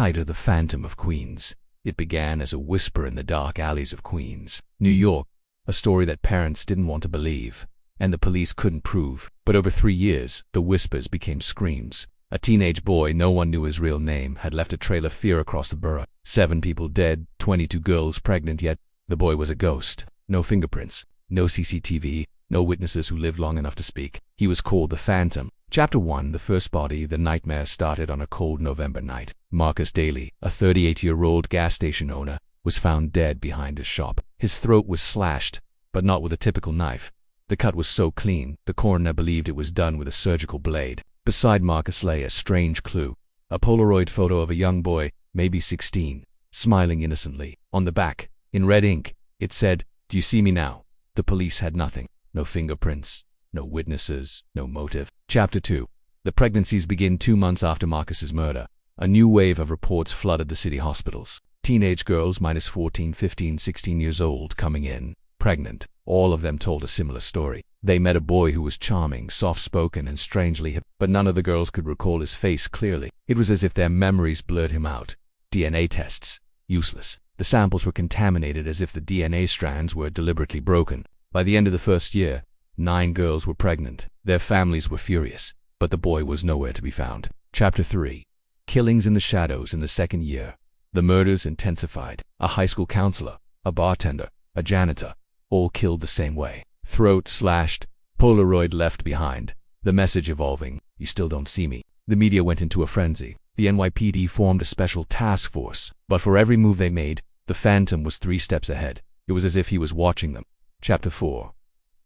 titled The Phantom of Queens. It began as a whisper in the dark alleys of Queens, New York, a story that parents didn't want to believe, and the police couldn't prove. But over 3 years, the whispers became screams. A teenage boy, no one knew his real name, had left a trail of fear across the borough. 7 people dead, 22 girls pregnant, yet the boy was a ghost. No fingerprints, no CCTV, no witnesses who lived long enough to speak. He was called the Phantom. Chapter 1. The first body. The nightmare started on a cold November night. Marcus Daly, a 38-year-old gas station owner, was found dead behind his shop. His throat was slashed, but not with a typical knife. The cut was so clean, the coroner believed it was done with a surgical blade. Beside Marcus lay a strange clue, a Polaroid photo of a young boy, maybe 16, smiling innocently. On the back, in red ink, it said, "Do you see me now?" The police had nothing. No fingerprints, no witnesses, no motive. Chapter 2. The pregnancies begin 2 months after Marcus's murder. A new wave of reports flooded the city hospitals. Teenage girls minus 14, 15, 16 years old coming in, pregnant. All of them told a similar story. They met a boy who was charming, soft-spoken, and strangely hip, but none of the girls could recall his face clearly. It was as if their memories blurred him out. DNA tests, useless. The samples were contaminated as if the DNA strands were deliberately broken. By the end of the first year, 9 girls were pregnant. Their families were furious, but the boy was nowhere to be found. Chapter 3. Killings in the shadows in the second year. The murders intensified. A high school counselor, a bartender, a janitor, all killed the same way. Throat slashed, Polaroid left behind. The message evolving, "You still don't see me." The media went into a frenzy. The NYPD formed a special task force, but for every move they made, the Phantom was 3 steps ahead. It was as if he was watching them. Chapter 4.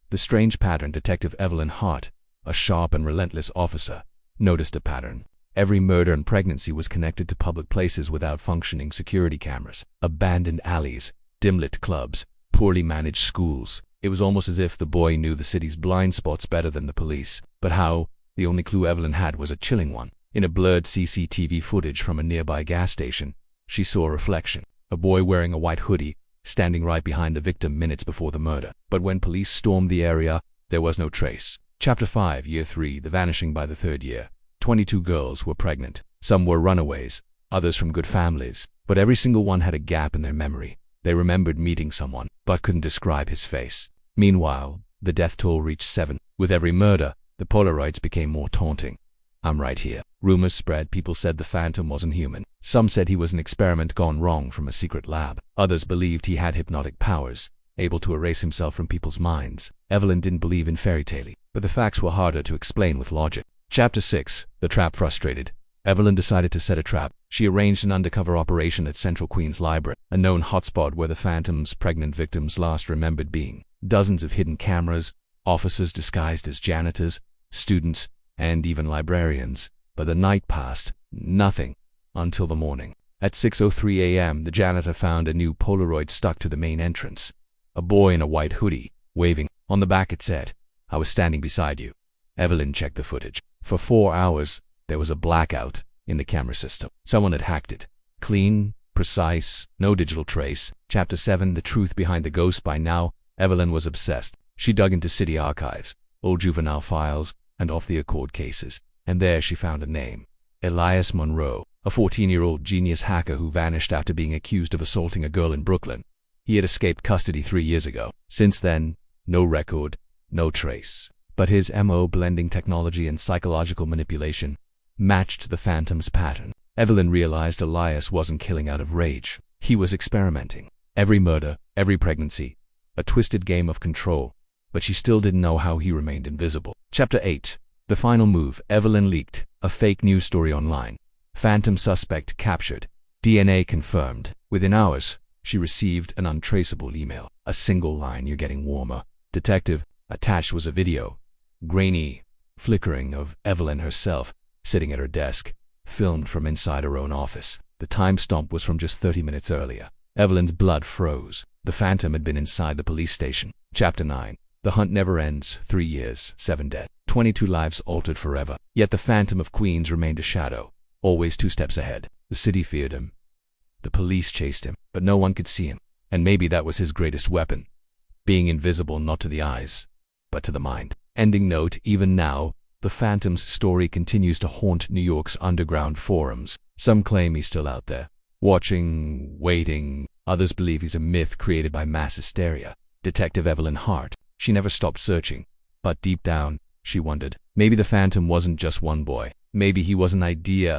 The strange pattern. Detective Evelyn Hart, a sharp and relentless officer, noticed a pattern. Every murder and pregnancy was connected to public places without functioning security cameras. Abandoned alleys, dim-lit clubs, poorly managed schools. It was almost as if the boy knew the city's blind spots better than the police. But how? The only clue Evelyn had was a chilling one. In a blurred CCTV footage from a nearby gas station, she saw a reflection. A boy wearing a white hoodie, standing right behind the victim minutes before the murder. But when police stormed the area, there was no trace. Chapter 5. Year 3. The vanishing. By the 3rd year, 22 girls were pregnant. Some were runaways, others from good families, but every single one had a gap in their memory. They remembered meeting someone, but couldn't describe his face. Meanwhile, the death toll reached 7. With every murder, the Polaroids became more taunting. "I'm right here." Rumors spread. People said the Phantom wasn't human. Some said he was an experiment gone wrong from a secret lab. Others believed he had hypnotic powers, able to erase himself from people's minds. Evelyn didn't believe in fairy tale, but the facts were harder to explain with logic. Chapter 6. The trap. Frustrated, Evelyn decided to set a trap. She arranged an undercover operation at Central Queens Library, a known hotspot where the Phantom's pregnant victims last remembered being. Dozens of hidden cameras, officers disguised as janitors, students, and even librarians. But the night passed. Nothing. Until the morning. At 6:03 a.m., the janitor found a new Polaroid stuck to the main entrance. A boy in a white hoodie, waving. On the back it said, "I was standing beside you." Evelyn checked the footage. For 4 hours, there was a blackout in the camera system. Someone had hacked it. Clean, precise, no digital trace. Chapter 7. The truth behind the ghost. By now, Evelyn was obsessed. She dug into city archives, old juvenile files, and off-the-record cases. And there she found a name. Elias Monroe, a 14-year-old genius hacker who vanished after being accused of assaulting a girl in Brooklyn. He had escaped custody 3 years ago. Since then, no record, no trace. But his MO, blending technology and psychological manipulation, matched the Phantom's pattern. Evelyn realized Elias wasn't killing out of rage. He was experimenting. Every murder, every pregnancy, a twisted game of control. But she still didn't know how he remained invisible. Chapter 8. The final move. Evelyn leaked a fake news story online. Phantom suspect captured. DNA confirmed. Within hours, she received an untraceable email. A single line, "You're getting warmer, detective." Attached was a video, grainy, flickering, of Evelyn herself, sitting at her desk, filmed from inside her own office. The timestamp was from just 30 minutes earlier. Evelyn's blood froze. The Phantom had been inside the police station. Chapter 9. The hunt never ends. 3 years, 7 dead, 22 lives altered forever. Yet the Phantom of Queens remained a shadow, always 2 steps ahead. The city feared him. The police chased him, but no one could see him. And maybe that was his greatest weapon. Being invisible not to the eyes, but to the mind. Ending note. Even now, the Phantom's story continues to haunt New York's underground forums. Some claim he's still out there, watching, waiting. Others believe he's a myth created by mass hysteria. Detective Evelyn Hart, she never stopped searching. But deep down, she wondered, maybe the Phantom wasn't just one boy. Maybe he was an idea,